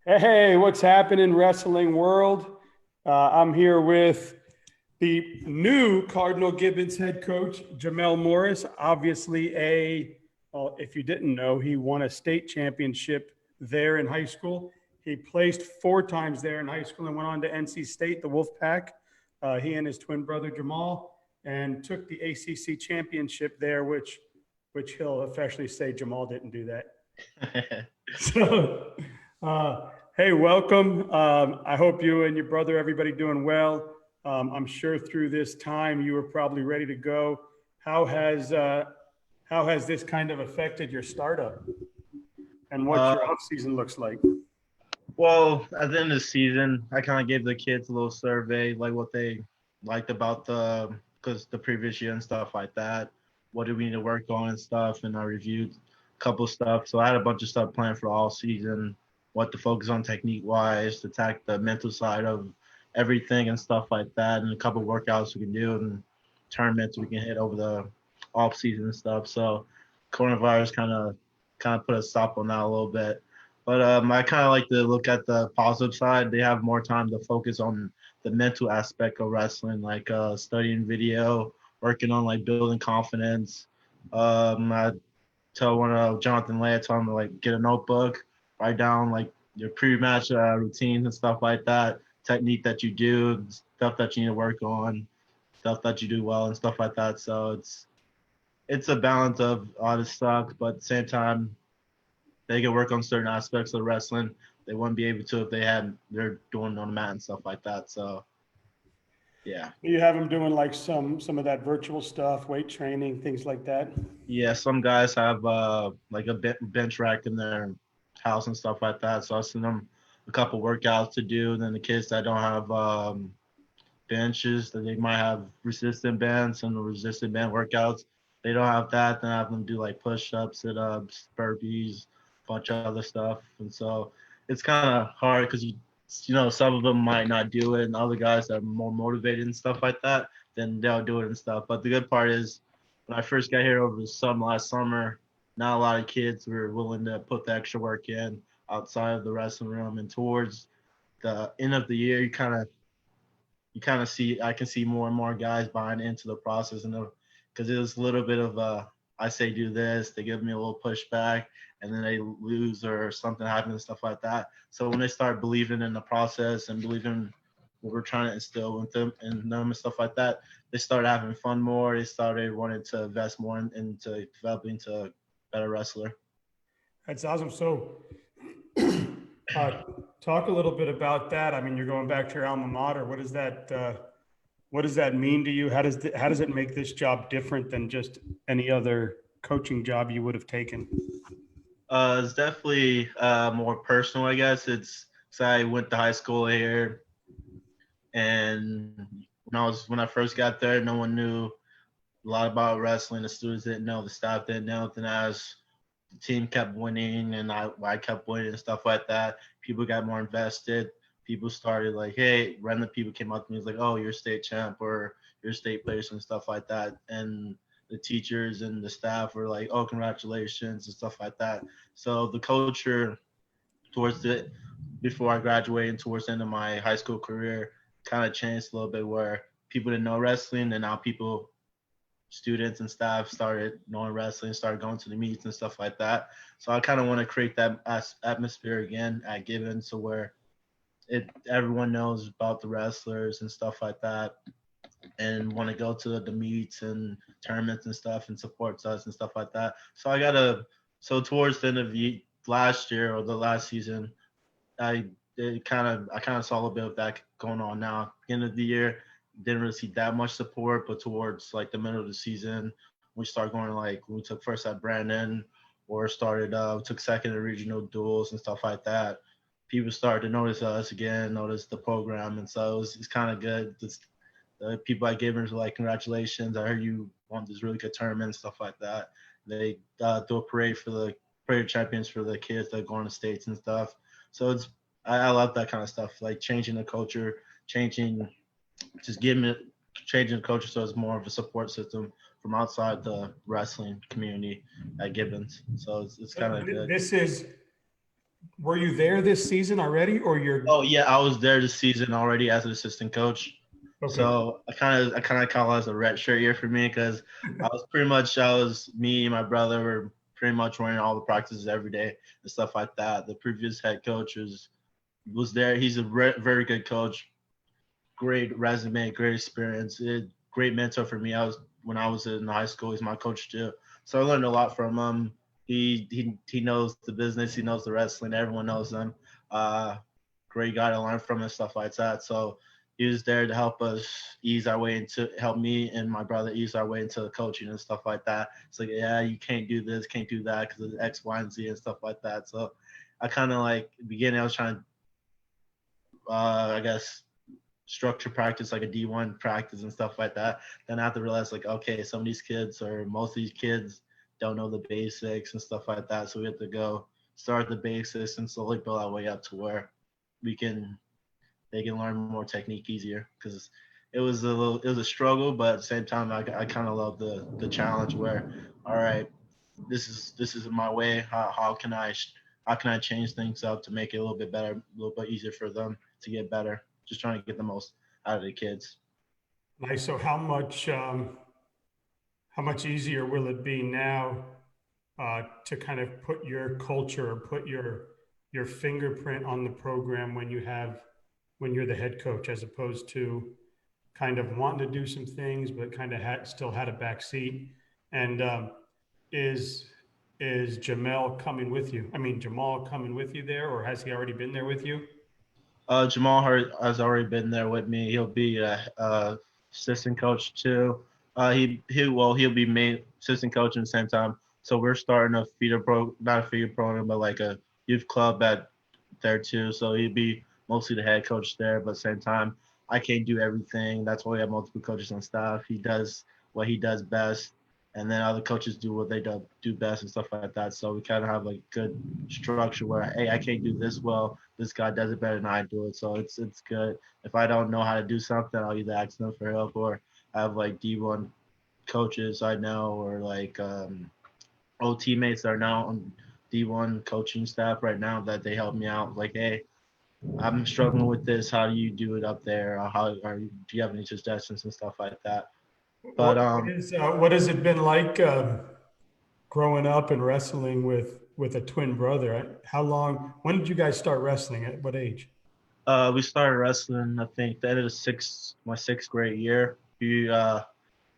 Hey, what's happening, wrestling world? I'm here with the new Cardinal Gibbons head coach, Jamel Morris. Obviously, well, if you didn't know, he won a state championship there in high school. He placed four times there in high school and went on to NC State, the Wolfpack. He and his twin brother Jamal, and took the ACC championship there, which he'll officially say Jamal didn't do that. So, hey, welcome. I hope you and your brother, everybody doing well. I'm sure through this time you were probably ready to go. How has this kind of affected your startup and what Uh, your off season looks like? well, at the end of the season, I kind of gave the kids a little survey, like what they liked about the previous year and stuff like that. What do we need to work on and stuff, and I reviewed a couple stuff. So I had a bunch of stuff planned for all season, what to focus on technique wise, to attack the mental side of everything and stuff like that, and a couple workouts we can do and tournaments we can hit over the off season and stuff. So coronavirus kind of put a stop on that a little bit. But I kind of like to look at the positive side. They have more time to focus on the mental aspect of wrestling, like studying video, working on like building confidence. I tell one of Jonathan Lay, I tell him to like get a notebook, write down like your pre-match routines and stuff like that, technique that you do, stuff that you need to work on, stuff that you do well, and stuff like that. So it's a balance of all this stuff, but at the same time, they can work on certain aspects of wrestling they wouldn't be able to if they're doing on the mat and stuff like that. So yeah. You have them doing like some of that virtual stuff, weight training, things like that. Yeah, some guys have like a bench rack in their house and stuff like that. So I send them a couple workouts to do. And then the kids that don't have benches, that they might have resistant bands and the resistant band workouts. They don't have that, then I have them do like push ups, sit ups, burpees, a bunch of other stuff. And so it's kind of hard because you know, some of them might not do it, and other guys that are more motivated and stuff like that, then they'll do it and stuff. But the good part is, when I first got here over the summer last summer, not a lot of kids were willing to put the extra work in outside of the wrestling room. And towards the end of the year, you kind of see I can see more and more guys buying into the process, and because it was a little bit of a I say do this, they give me a little pushback, and then they lose or something happens and stuff like that. So when they start believing in the process and believing what we're trying to instill with them and them and stuff like that, they started having fun more. They started wanting to invest more into developing to a better wrestler. That's awesome. So, uh, talk a little bit about that. I mean, you're going back to your alma mater. What does that mean to you? How does it make this job different than just any other coaching job you would have taken? It's definitely more personal, I guess. It's so I went to high school here, and when I first got there, no one knew a lot about wrestling. The students didn't know, the staff didn't know. And as the team kept winning and I kept winning and stuff like that, people got more invested. People started like, hey, random people came up to me, was like, oh, you're state champ or you're state players and stuff like that. And the teachers and the staff were like, oh, congratulations and stuff like that. So the culture towards the before I graduated and towards the end of my high school career kind of changed a little bit where people didn't know wrestling and now people students and staff started knowing wrestling, started going to the meets and stuff like that. So I kind of want to create that atmosphere again at Gibbons, so where everyone knows about the wrestlers and stuff like that, and want to go to the meets and tournaments and stuff and supports us and stuff like that. So towards the end of last year or the last season, I I kind of saw a little bit of that going on now. At the end of the year, didn't really see that much support, but towards like the middle of the season, we started going like we took first at Brandon or started took second in regional duels and stuff like that. People started to notice us again, notice the program, and so it's kind of good. The people at Gibbons were like, "Congratulations! I heard you won this really good tournament and stuff like that." They do a parade for the parade champions for the kids that go on the states and stuff. So I love that kind of stuff, like changing the culture, changing just giving it changing the culture so it's more of a support system from outside the wrestling community at Gibbons. So it's kind of good. This is Were you there this season already, or you're Oh yeah, I was there this season already as an assistant coach. okay? So I kind of call it as a red shirt year for me because me and my brother were pretty much running all the practices every day and stuff like that. The previous head coach was there. He's a very good coach, great resume, great experience, great mentor for me. When I was in high school, he's my coach too. So I learned a lot from him. He knows the business, he knows the wrestling, everyone knows him. Uh, Great guy to learn from and stuff like that. So he was there to help me and my brother ease our way into the coaching and stuff like that. It's like, yeah, you can't do this, can't do that because of X, Y, and Z and stuff like that. So I kind of like beginning, I was trying to, I guess, structure practice like a D1 practice and stuff like that. Then I have to realize like, okay, some of these kids or most of these kids don't know the basics and stuff like that. So we have to go start the basics and slowly build our way up to where we can they can learn more technique easier because it was a struggle, but at the same time I kind of love the challenge where all right, this is my way. How can I change things up to make it a little bit better, a little bit easier for them to get better? Just trying to get the most out of the kids. Nice. So how much easier will it be now to kind of put your culture or put your fingerprint on the program when you're the head coach, as opposed to kind of wanting to do some things, but kind of still had a back seat? And is is Jamel coming with you? I mean, Jamal coming with you there, or has he already been there with you? Jamal has already been there with me. He'll be a assistant coach too. He'll be main assistant coach at the same time. So we're starting a not a feeder program, but like a youth club at there too. So he'd be mostly the head coach there, but at the same time, I can't do everything. That's why we have multiple coaches on staff. He does what he does best, and then other coaches do what they do best and stuff like that. So we kind of have like good structure where, hey, I can't do this well. This guy does it better than I do it, so it's good. If I don't know how to do something, I'll either ask them for help or I have like D1 coaches I know or like old teammates that are now on D1 coaching staff right now that they help me out. Like, hey, I'm struggling with this. How do you do it up there? Do you have any suggestions and stuff like that? But What has it been like growing up and wrestling with a twin brother? How long? When did you guys start wrestling? At what age? we started wrestling. I think the end of my sixth grade year. I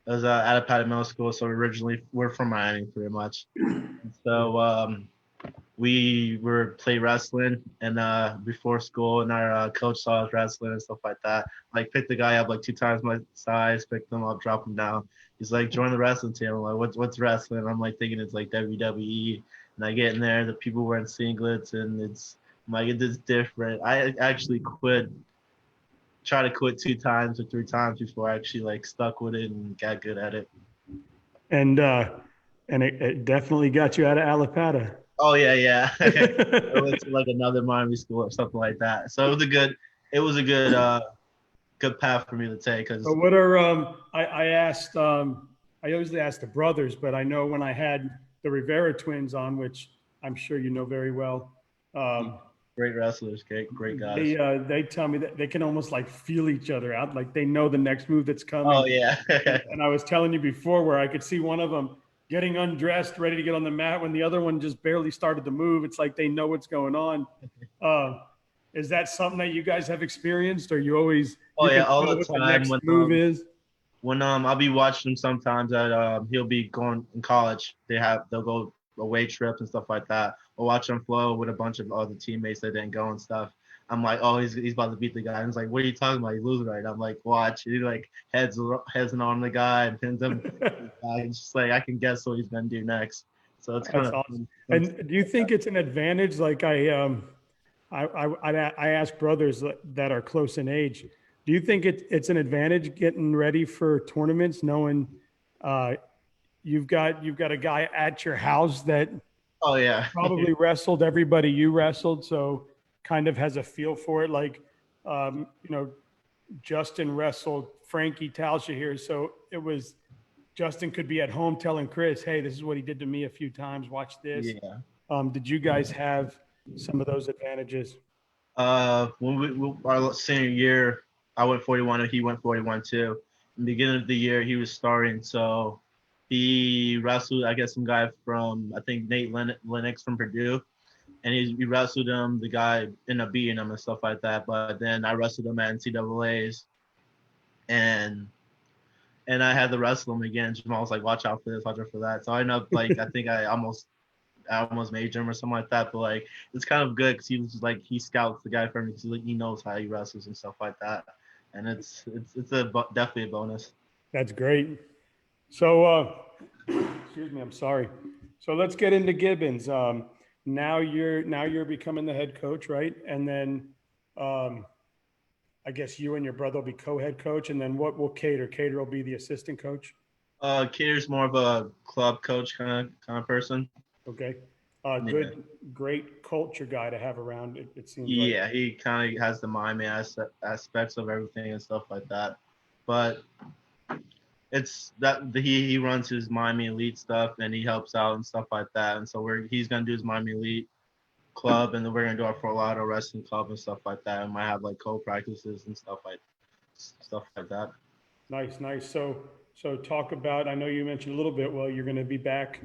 was at Alapata Middle School, so originally we're from Miami, pretty much. So we were play wrestling and before school, and our coach saw us wrestling and stuff like that. Like picked the guy up like two times my size, picked him up, dropped him down. He's like, join the wrestling team. I'm like, what's wrestling? I'm like thinking it's like WWE, and I get in there, the people wearing singlets, and I'm like, it's different. I actually try to quit two times or three times before I actually like stuck with it and got good at it. And it definitely got you out of Alapata. Oh yeah, yeah. I went to like another Miami school or something like that. So it was a good path for me to take But because what are I asked I usually ask the brothers, but I know when I had the Rivera twins on, which I'm sure you know very well, um, great wrestlers, great guys. they tell me that they can almost like feel each other out, like they know the next move that's Oh coming. yeah. And I was telling you before where I could see one of them getting undressed, ready to get on the mat when the other one just barely started to move. It's like they know what's going on. Uh, is that something that you guys have experienced, or Oh you yeah, can all tell the what the time next move is? when I'll be watching him sometimes at he'll be going in college. They'll go away trips and stuff like that. Or watch him flow with a bunch of other teammates that didn't go and stuff. I'm like, oh, he's about to beat the guy. And he's like, what are you talking about? He's losing right now. I'm like, watch. He like heads and on the guy and pins him. It's just like I can guess what he's gonna do next. So it's kind That's of awesome. And do you think it's an advantage? Like I ask brothers that are close in age, do you think it's an advantage getting ready for tournaments, knowing uh, you've got a guy at your house that oh yeah. probably wrestled everybody you wrestled, so kind of has a feel for it. Like, you know, Justin wrestled Frankie Talsha here, so it was Justin could be at home telling Chris, "Hey, this is what he did to me a few times. Watch this." Yeah. Did you guys have some of those advantages? Our senior year, I went 41 and he went 41 too. In the beginning of the year, he was starting, so he wrestled, I guess, some guy from, I think, Nate Lennox from Purdue, and he wrestled him. The guy ended up beating him and stuff like that. But then I wrestled him at NCAA's, and I had to wrestle him again. Jamal was like, "Watch out for this, watch out for that." So I ended up like, I think I almost major him or something like that. But like, it's kind of good because he was just, like, he scouts the guy for me because he knows how he wrestles and stuff like that, and it's definitely a bonus. That's great. So, excuse me, I'm sorry. So let's get into Gibbons. Now you're becoming the head coach, right? And then, um, I guess you and your brother will be co-head coach. And then what will Cater? Cater will be the assistant coach. Cater's more of a club coach kind of person. Okay. Yeah. Good, great culture guy to have around. It seems like. Yeah, he kind of has the Miami aspects of everything and stuff like that. But it's that he runs his Miami Elite stuff and he helps out and stuff like that. And so he's gonna do his Miami Elite club, and then we're gonna do our Fort Lauderdale wrestling club and stuff like that. And might have like co-practices and stuff like that. Nice, nice. So talk about. I know you mentioned a little bit. Well, you're going to be back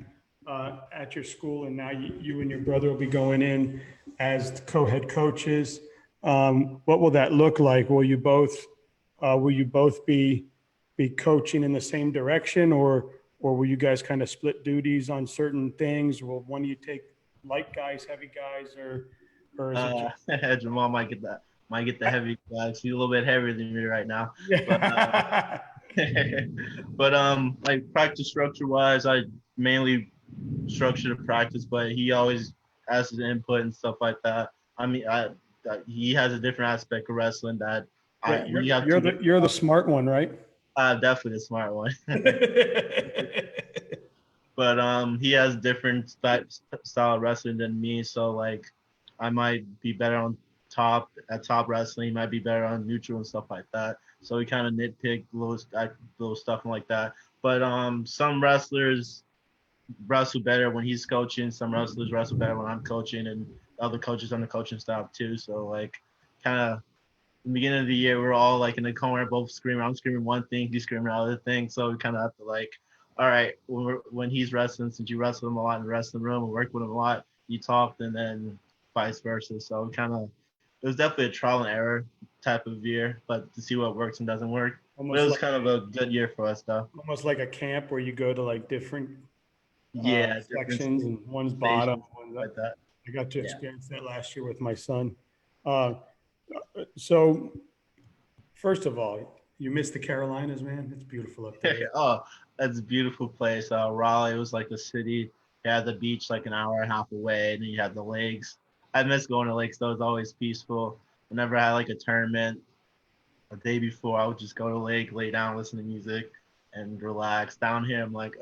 at your school, and now you and your brother will be going in as the co-head coaches. What will that look like? Will you both be coaching in the same direction, or will you guys kind of split duties on certain things? Will one of you take light guys, heavy guys, or is it just Jamal might get the heavy guys. He's a little bit heavier than me right now. But yeah? but like practice structure wise, I mainly structure the practice, but he always has his input and stuff like that. I mean, he has a different aspect of wrestling that Yeah, we have you're two the different. you're the smart one, right? Definitely a smart one. But he has different style of wrestling than me, so like I might be better on top wrestling, he might be better on neutral and stuff like that. So we kind of nitpick little stuff like that. But some wrestlers wrestle better when he's coaching. Some wrestlers wrestle better when I'm coaching, and other coaches on the coaching staff too. So like, kind of in the beginning of the year, we're all like in the corner, both screaming. I'm screaming one thing, he's screaming another thing. So we kind of have to like, all right, when he's wrestling, since you wrestle him a lot in the wrestling room and work with him a lot, you talked, and then vice versa. So it was definitely a trial and error type of year, but to see what works and doesn't work. But it almost was like kind of a good year for us, though. almost like a camp where you go to like different Yeah, different sections, and one's bottom, stations one's up. like that. I got to Yeah. experience that last year with my son. Uh, so first of all, you missed the Carolinas, man. It's beautiful up there. Oh, that's a beautiful place. Raleigh was like a city. You had the beach like an hour and a half away, and then you had the lakes. I miss going to lakes. Though it's always peaceful. Whenever I had like a tournament, a day before, I would just go to the lake, lay down, listen to music, and relax. Down here, I'm like,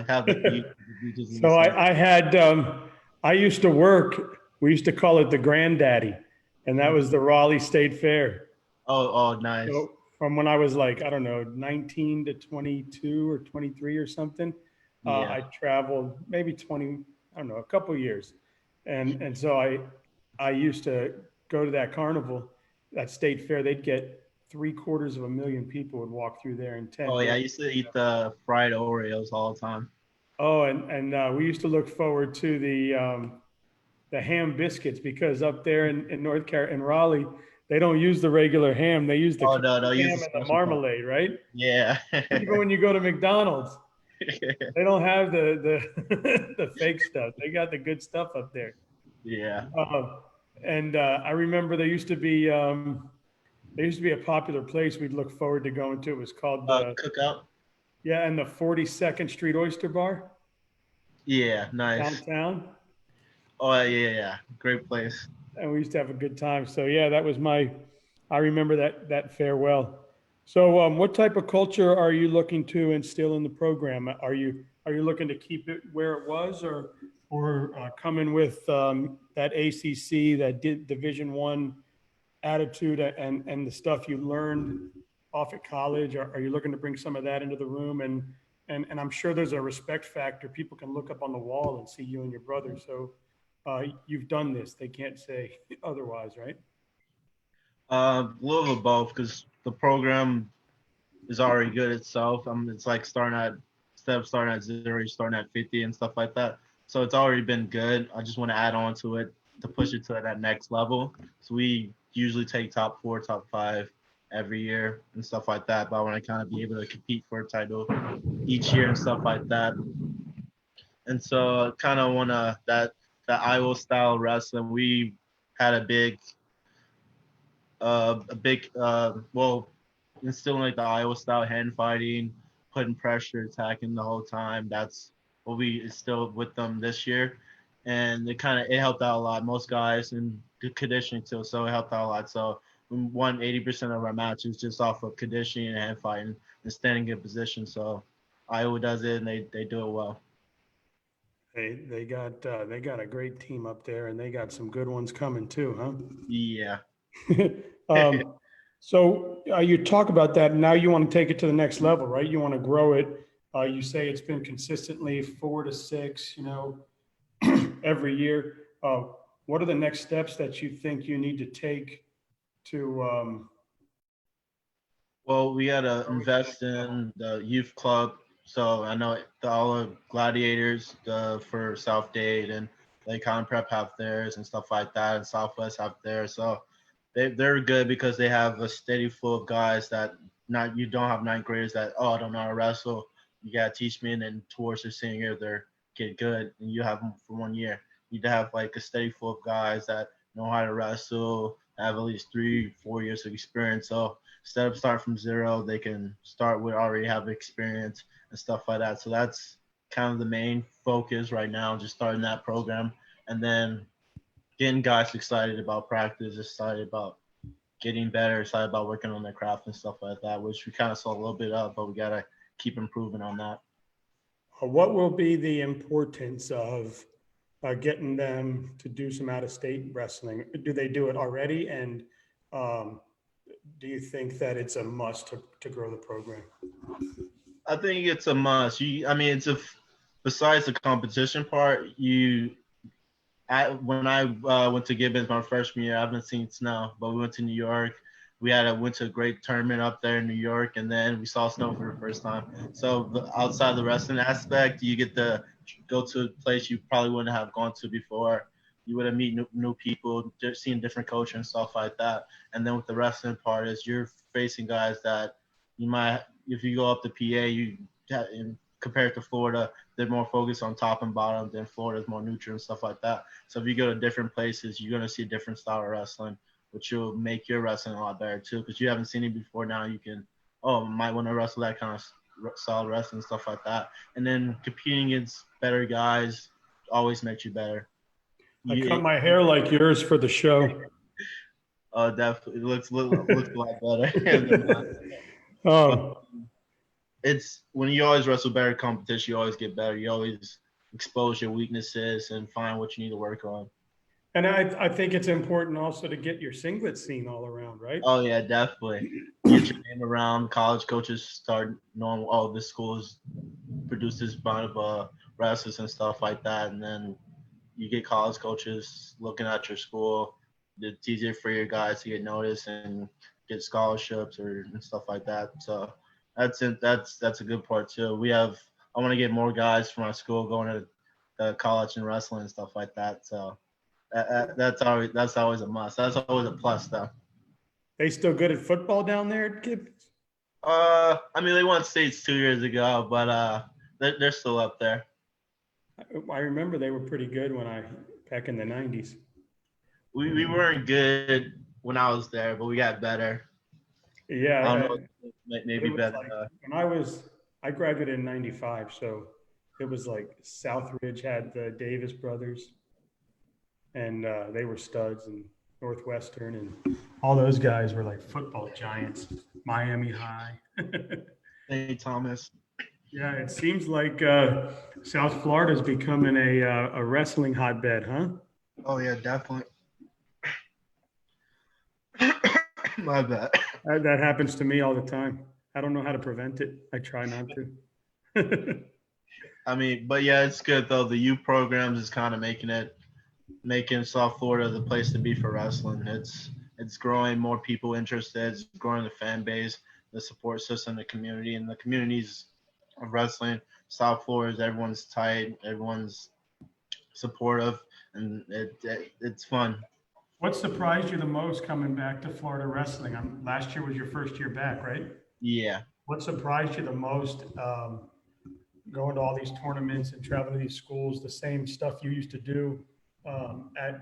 have the beach. The beach isn't the So same. I used to work. We used to call it the Granddaddy, and that was the Raleigh State Fair. Oh, nice. So from when I was like, I don't know, 19 to 22 or 23 or something, Yeah. I traveled maybe 20, I don't know, a couple of years. And so I used to go to that carnival, that state fair. They'd get 750,000 people would walk through there in 10 Oh yeah, I days. used to eat the fried Oreos all the time. Oh, and we used to look forward to the ham biscuits, because up there in North Carolina, in Raleigh, they don't use the regular ham. They use the Oh no, use ham the and the special part. marmalade, right? Yeah. Even when you go to McDonald's, they don't have the the fake stuff. They got the good stuff up there. Yeah. Uh, and I remember there used to be a popular place we'd look forward to going to. It was called Cookout. yeah, and the 42nd Street Oyster Bar Yeah, nice. downtown. Oh yeah. Great place. And we used to have a good time. So yeah, I remember that farewell. So what type of culture are you looking to instill in the program? Are you looking to keep it where it was, or come in with that ACC, that Division One attitude, and the stuff you learned off at college? Are you looking to bring some of that into the room? And I'm sure there's a respect factor. People can look up on the wall and see you and your brother. So you've done this. They can't say otherwise, right? A little of both because the program is already good itself. It's like instead of starting at 0, you're starting at 50 and stuff like that. So it's already been good. I just want to add on to it to push it to that next level. So we usually take top 4, top 5 every year and stuff like that. But I want to kind of be able to compete for a title each year and stuff like that. And so I kind of want to that Iowa style wrestling. We had well, instilling like the Iowa style hand fighting, putting pressure, attacking the whole time. That's what we instilled with them this year, and it helped out a lot. Most guys and good conditioning too, so it helped out a lot. So we won 80% of our matches just off of conditioning and hand fighting and standing in position. So Iowa does it, and they do it well. They got a great team up there, and they got some good ones coming too, Yeah. huh? So you talk about that. Now you want to take it to the next level, right? You want to grow it. You say it's been consistently 4 to 6, every year. What are the next steps that you think you need to take to Well, we got to grow it to the invest next level? in the youth club. So I know all the gladiators for South Dade and they kind of prep have theirs and stuff like that, and Southwest have theirs. So they're good because they have a steady flow of guys that not you don't have ninth graders that I don't know how to wrestle. You gotta teach me, and then towards their senior year they're get good, and you have them for 1 year. You need to have like a steady flow of guys that know how to wrestle, have at least 3 4 years of experience. So instead of start from 0, they can start with already have experience and stuff like that. So that's kind of the main focus right now, just starting that program, and then getting guys excited about practice, excited about getting better, excited about working on their craft and stuff like that, which we kind of saw a little bit of, but we got to keep improving on that. What will be the importance of getting them to do some out of state wrestling? Do they do it already? And um, do you think that it's a must to grow the program? I think it's a must. It's besides the competition part, when I went to Gibbons my freshman year, I haven't seen snow, but we went to New York. Went to a great tournament up there in New York, and then we saw snow for the first time. So outside of the wrestling aspect, you get to go to a place you probably wouldn't have gone to before. You would have meet new people, seeing different culture and stuff like that. And then with the wrestling part is you're facing guys that you might, if you go up to PA, compared to Florida, they're more focused on top and bottom. Than Florida's more neutral and stuff like that. So if you go to different places, you're gonna see a different style of wrestling, which will make your wrestling a lot better too. Because you haven't seen it before, now you can, might want to wrestle that kind of solid wrestling stuff like that. And then competing against better guys always makes you better. I cut You, my hair like yours for the show. definitely looks a lot better than mine. But um, it's when you always wrestle better competition, you always get better. You always expose your weaknesses and find what you need to work on. and I think it's important also to get your singlet seen all around, right? Oh yeah, definitely. Get your name around. College coaches start knowing, this school has produced this bunch of wrestlers and stuff like that, and then you get college coaches looking at your school. It's easier for your guys to get noticed and get scholarships and stuff like that. So that's it. That's a good part too. I want to get more guys from our school going to college and wrestling and stuff like that. So that's always a must. That's always a plus though. They still good at football down there at Gibbons? They won states 2 years ago, but they're still up there. I remember they were pretty good back in the 90s. We weren't good when I was there, but we got better. I don't Yeah, know, but maybe it was better. like I graduated in 95, so it was like Southridge had the Davis brothers, and they were studs, and Northwestern, and all those guys were like football giants. Miami High. Hey Thomas. Yeah, it seems like South Florida is becoming a wrestling hotbed, huh? Oh yeah, definitely. My bad. That happens to me all the time. I don't know how to prevent it. I try not to. But yeah, it's good though. The youth programs is kind of making it making South Florida the place to be for wrestling. It's growing, more people interested, it's growing the fan base, the support system, the community, and the communities of wrestling. South Florida, everyone's tight, everyone's supportive, and it's fun. What surprised you the most coming back to Florida wrestling? Last year was your first year back, right? Yeah. What surprised you the most, going to all these tournaments and traveling to these schools, the same stuff you used to do, at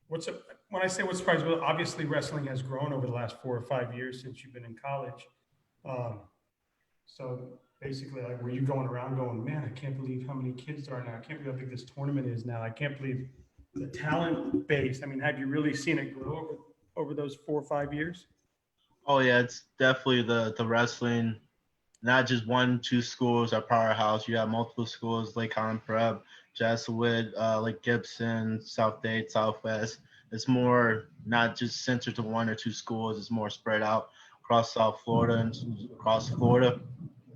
when I say what surprised, well, obviously wrestling has grown over the last 4 or 5 years since you've been in college. Um, so basically, like, were you going around going, man, I can't believe how many kids there are now. I can't believe how big this tournament is now. I can't believe the talent base. I mean, have you really seen it grow over those 4 or 5 years? Oh yeah, it's definitely the wrestling. Not just one, two schools are powerhouse. You have multiple schools, Lake Common Prep, Jesuit, like Gibson, South Dade, Southwest. It's more not just centered to one or two schools. It's more spread out across South Florida and across Florida.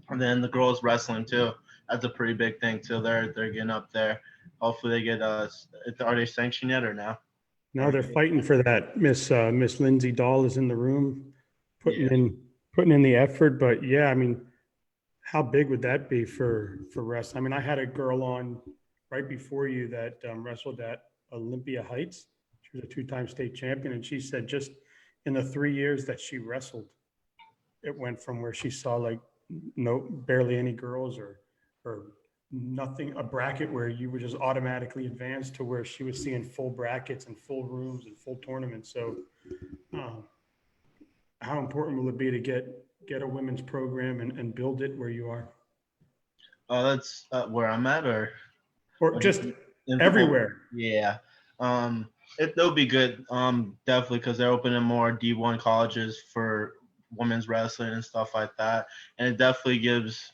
And then the girls wrestling too. That's a pretty big thing too. They're getting up there. Hopefully they get are they sanctioned yet or now? Now they're fighting for that. Miss Lindsay Dahl is in the room, putting Yeah. in putting in the effort. But yeah, I mean, how big would that be for wrestling? I mean, I had a girl on right before you that wrestled at Olympia Heights. She was a two-time state champion, and she said just in the 3 years that she wrestled, it went from where she saw like no barely any girls or nothing, a bracket where you would just automatically advance to where she was seeing full brackets and full rooms and full tournaments. So um, how important will it be to get a women's program and build it where you are, That's where I'm at, or or just in full. everywhere? Yeah. It'll be good. Definitely because they're opening more D1 colleges for women's wrestling and stuff like that, and it definitely gives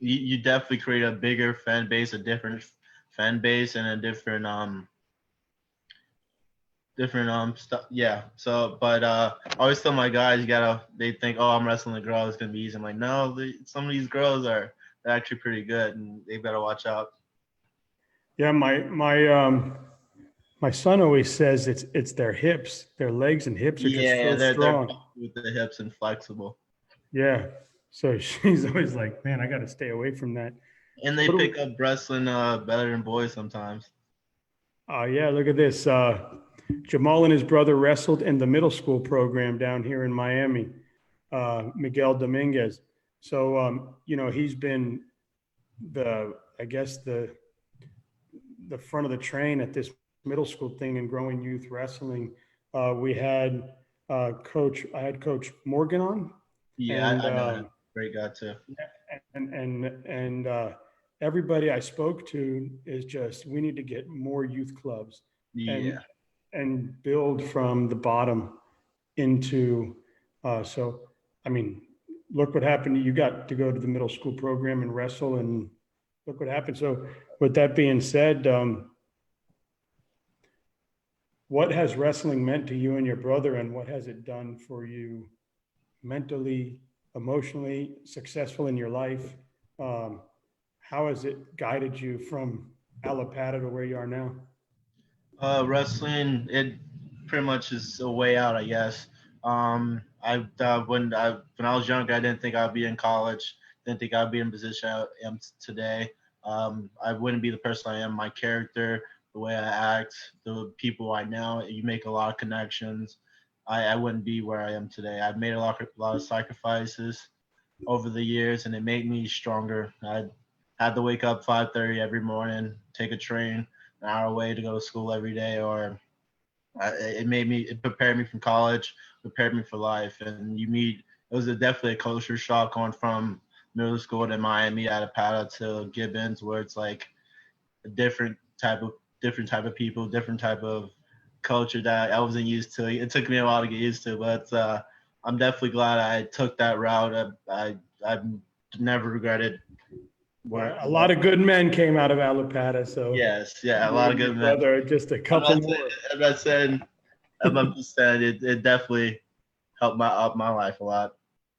you definitely create a bigger fan base, a different fan base, and a different stuff. Yeah. So, but I always tell my guys, they think, oh, I'm wrestling a girl, it's gonna be easy. I'm like, no, some of these girls are they're actually pretty good, and they better watch out. Yeah, my son always says it's their hips, their legs and hips are just Yeah, so they're strong. bumpy with the hips and flexible, Yeah. So she's always like, man, I got to stay away from that. and So they what do we, pick up wrestling better than boys sometimes. yeah, look at this. Jamal and his brother wrestled in the middle school program down here in Miami, Miguel Dominguez. So, he's been I guess the front of the train at this middle school thing and growing youth wrestling. We had I had Coach Morgan on, Yeah, and I know him. Great guy too. and everybody I spoke to is just we need to get more youth clubs and Yeah. build from the bottom into. So I mean, look what happened. You got to go to the middle school program and wrestle, and look what happened. So with that being said, what has wrestling meant to you and your brother, and what has it done for you mentally, emotionally, successful in your life? Um, how has it guided you from Alapata to where you are now? Wrestling, it pretty much is a way out, I guess. When I was younger, I didn't think I'd be in college. Didn't think I'd be in the position I am today. I wouldn't be the person I am. My character, the way I act, the people I know, you make a lot of connections. I wouldn't be where I am today. I've made a lot of sacrifices over the years, and it made me stronger. I had to wake up 5:30 every morning, take a train an hour away to go to school every day, or it prepared me from college, prepared me for life. And it was definitely a culture shock going from middle school to Miami out of Pata to Gibbons, where it's like a different type of people, different type of culture that I wasn't used to. It took me a while to get used to, but I'm definitely glad I took that route. I've never regretted where. A lot of good men came out of Alapata, so Yes, yeah, a you lot of and your good men. brother are just a I'm couple not saying, more. I'm not saying, I'm just saying it definitely helped my life a lot.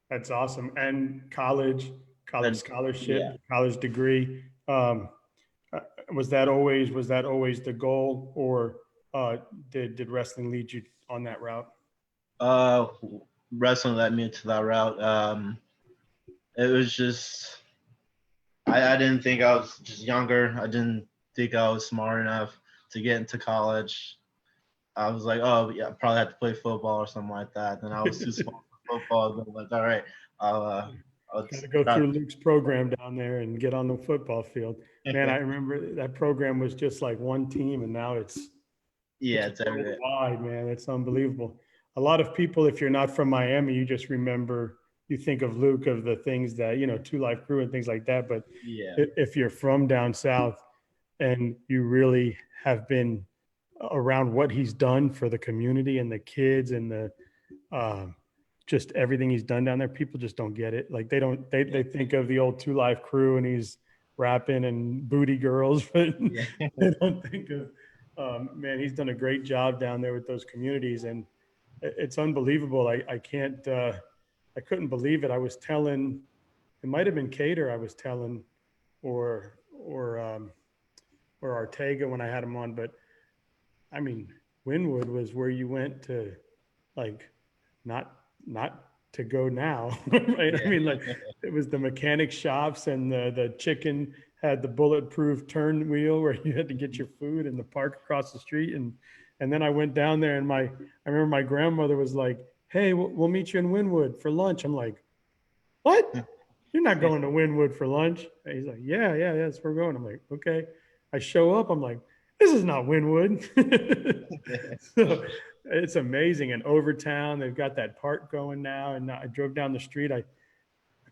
That's awesome. And college And scholarship, yeah, college degree. Was that always the goal, or did wrestling lead you on that route? Uh, Wrestling led me to that route. It was just I didn't think I was just younger. I didn't think I was smart enough to get into college. I was like, oh yeah, I probably have to play football or something like that. Then I was too small for football. Then like, all right, I'll Got to go try. through Luke's program down there and get on the football field. Man, I remember that program was just like one team, and now Yeah, it's it's everything. worldwide, man. It's unbelievable. A lot of people, if you're not from Miami, you just remember, you think of Luke, of the things that, Two Life Crew and things like that. But Yeah, if you're from down south and you really have been around what he's done for the community and the kids and the just everything he's done down there, people just don't get it. Like they think of the old Two Live Crew and he's rapping and booty girls, but yeah, they don't think of man, he's done a great job down there with those communities, and it's unbelievable. I can't I couldn't believe it. I was telling, it might have been Cater I was telling, or Ortega when I had him on, but I mean, Wynwood was where you went to, like, not to go now, right? I yeah, mean, like, it was the mechanic shops, and the chicken had the bulletproof turn wheel where you had to get your food in the park across the street, and then I went down there, and I remember my grandmother was like, "Hey, we'll meet you in Wynwood for lunch." I'm like, "What? You're not going to Wynwood for lunch?" And he's like, "Yeah, that's where we're going." I'm like, "Okay." I show up. I'm like, "This is not Wynwood." So it's amazing. And Overtown, they've got that park going now. And I drove down the street. I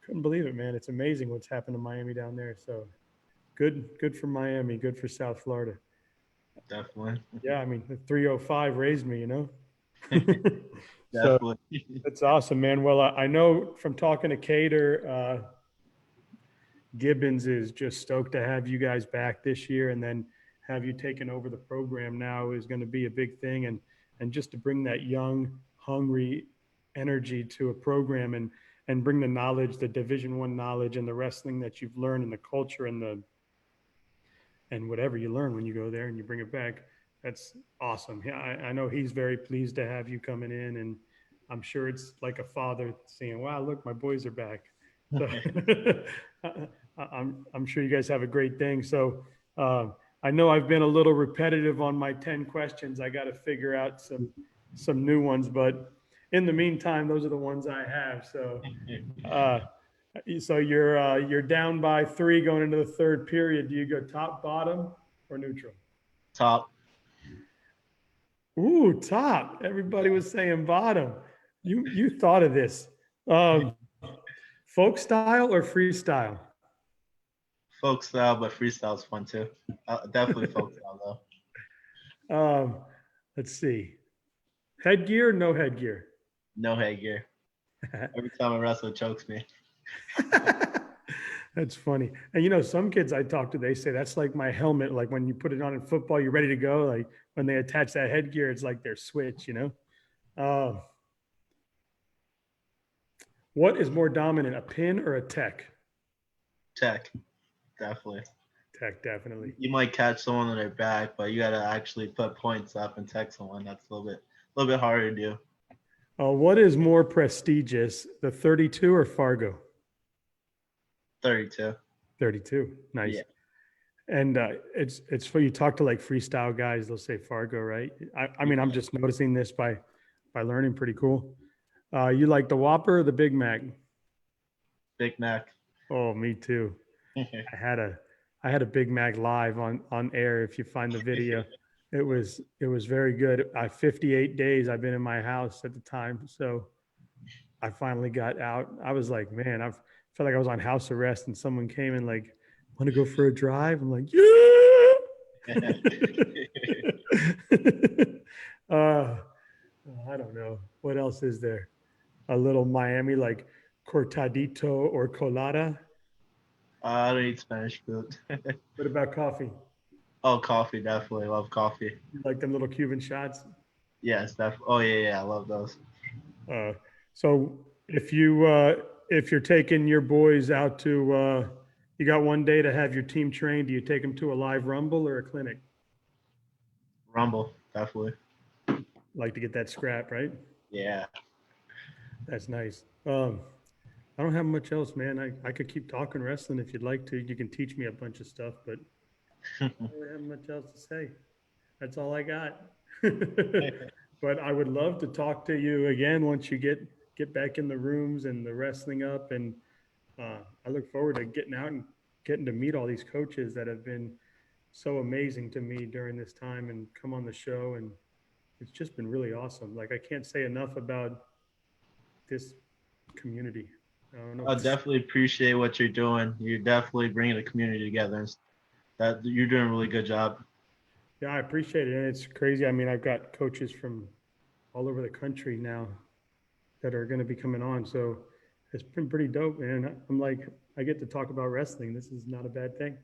couldn't believe it, man. It's amazing what's happened to Miami down there. So good for Miami. Good for South Florida. definitely, Yeah, I mean, the 305 raised me, So definitely. that's awesome, man. Well, I know from talking to Cater, Gibbons is just stoked to have you guys back this year, and then have you taken over the program now is going to be a big thing, and just to bring that young, hungry energy to a program, and bring the knowledge, the Division I knowledge, and the wrestling that you've learned, and the culture, and whatever you learn when you go there and you bring it back. That's awesome. Yeah, I know he's very pleased to have you coming in, and I'm sure it's like a father saying, "Wow, look, my boys are back." So I'm sure you guys have a great thing. So I know I've been a little repetitive on my 10 questions. I got to figure out some new ones, but in the meantime, those are the ones I have. Uh, so you're down by 3 going into the third period. Do you go top, bottom, or neutral? Top. Ooh, top. Everybody was saying bottom. You thought of this. Um, Folk style or freestyle? Folk style, but freestyle is fun too. Definitely folk style though. Um, let's see. Headgear, no headgear. No headgear. Every time I wrestle, it chokes me. That's funny. And some kids I talk to, they say that's like my helmet. Like when you put it on in football, you're ready to go. Like when they attach that headgear, it's like their switch. Uh, what is more dominant, a pin or a tech? Tech, definitely. Tech, definitely. You might catch someone on their back, but you gotta actually put points up and tech someone. That's a little bit harder to do. What is more prestigious, the 32 or Fargo? 32. 32. Nice. Yeah. And it's for, you talk to like freestyle guys, they'll say Fargo, right? I mean, I'm just noticing this by learning. Pretty cool. You like the Whopper or the Big Mac? Big Mac. Oh, me too. I had a Big Mac live on air. If you find the video, it was very good. 58 days I've been in my house at the time, so I finally got out. I was like, man, I felt like I was on house arrest, and someone came and like, want to go for a drive? I'm like, yeah. uh, I don't know. What else is there? A little Miami, like cortadito or colada. I don't eat Spanish food. What about coffee? Oh, coffee, definitely. Love coffee. You like them little Cuban shots? Yes, definitely. Oh, yeah, I love those. So if you're taking your boys out to You got one day to have your team trained. Do you take them to a live rumble or a clinic? Rumble, definitely. Like to get that scrap, right? Yeah. That's nice. I don't have much else, man. I could keep talking wrestling if you'd like to. You can teach me a bunch of stuff, but I don't have much else to say. That's all I got. But I would love to talk to you again once you get back in the rooms and the wrestling up. And I look forward to getting out and getting to meet all these coaches that have been so amazing to me during this time and come on the show. And it's just been really awesome. Like I can't say enough about this community. I don't know. I definitely appreciate what you're doing. You're definitely bringing the community together. And that you're doing a really good job. Yeah, I appreciate it. And it's crazy. I mean, I've got coaches from all over the country now that are going to be coming on. So it's been pretty dope, man. I'm like, I get to talk about wrestling. This is not a bad thing.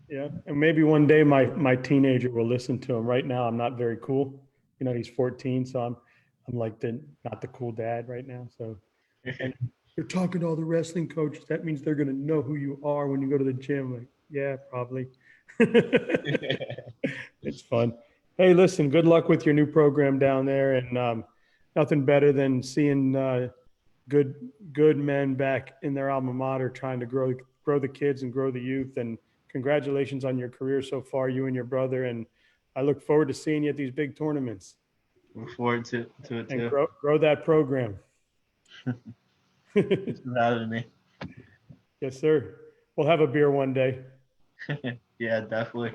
Yeah. And maybe one day my teenager will listen to him. Right now, I'm not very cool. You know, he's 14. So I'm like not the cool dad right now. So, and you're talking to all the wrestling coaches. That means they're going to know who you are when you go to the gym. Like, yeah, probably. It's fun. Hey, listen, good luck with your new program down there. And nothing better than seeing good men back in their alma mater trying to grow the kids and grow the youth. And congratulations on your career so far, you and your brother. And I look forward to seeing you at these big tournaments. Look forward to it And too. grow that program. Thanks for having me. Yes, sir. We'll have a beer one day. Yeah, definitely.